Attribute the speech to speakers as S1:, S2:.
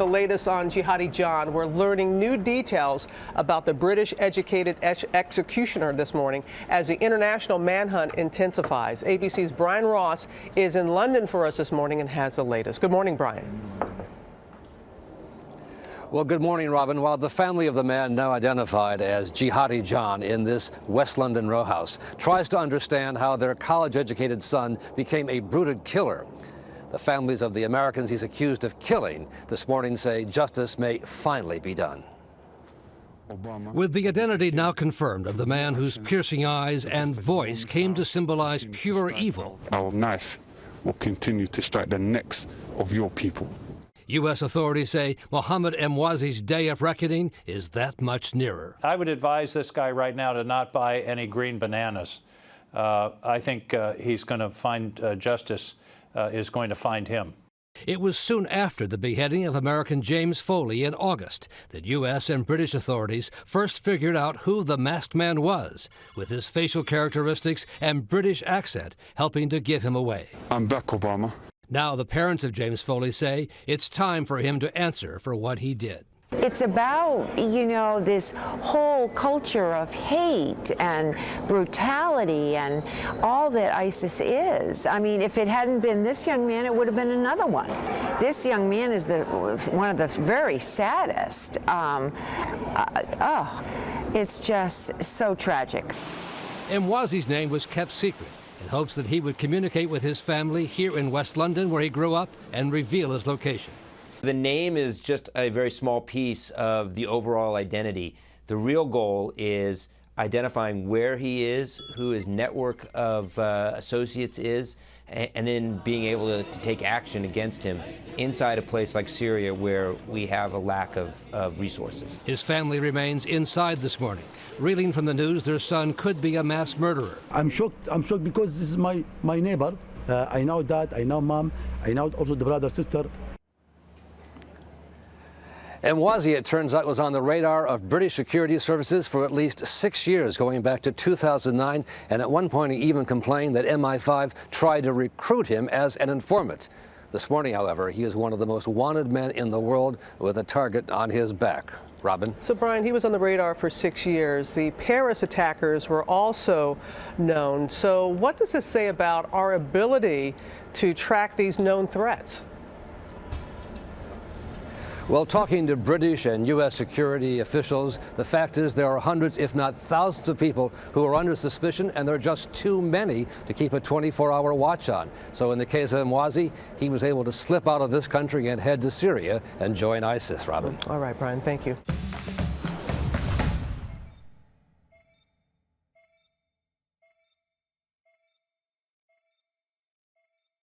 S1: the latest on Jihadi John. We're learning new details about the British-educated executioner this morning as the international manhunt intensifies. ABC's Brian Ross is in London for us this morning and has the latest. Good morning, Brian.
S2: Well, good morning, Robin. While the family of the man now identified as Jihadi John in this West London row house tries to understand how their college-educated son became a brutal killer, the families of the Americans he's accused of killing this morning say justice may finally be done.
S3: With the identity now confirmed of the man whose piercing eyes and voice came to symbolize pure evil,
S4: our knife will continue to strike the necks of your people.
S3: U.S. authorities say Mohammed Emwazi's day of reckoning is that much nearer.
S5: I would advise this guy right now to not buy any green bananas. I think he's going to find justice is going to find him.
S3: It was soon after the beheading of American James Foley in August that U.S. and British authorities first figured out who the masked man was, with his facial characteristics and British accent helping to give him away.
S4: I'm back, Obama.
S3: Now the parents of James Foley say it's time for him to answer for what he did.
S6: It's about, this whole culture of hate and brutality and all that ISIS is. I mean, if it hadn't been this young man, it would have been another one. This young man is one of the very saddest. It's just so tragic.
S3: Emwazi's name was kept secret in hopes that he would communicate with his family here in West London, where he grew up, and reveal his location.
S7: The name is just a very small piece of the overall identity. The real goal is identifying where he is, who his network of associates is, and then being able to take action against him inside a place like Syria where we have a lack of resources.
S3: His family remains inside this morning, reeling from the news their son could be a mass murderer.
S8: I'm shocked because this is my neighbor. I know dad, I know mom, I know also the brother, sister.
S2: Emwazi, it turns out, was on the radar of British security services for at least 6 years, going back to 2009, and at one point he even complained that MI5 tried to recruit him as an informant. This morning, however, he is one of the most wanted men in the world with a target on his back. Robin?
S1: So, Brian, he was on the radar for 6 years. The Paris attackers were also known. So what does this say about our ability to track these known threats?
S2: Well, talking to British and U.S. security officials, the fact is there are hundreds, if not thousands of people who are under suspicion, and there are just too many to keep a 24-hour watch on. So in the case of Emwazi, he was able to slip out of this country and head to Syria and join ISIS, Robin.
S1: All right, Brian, thank you.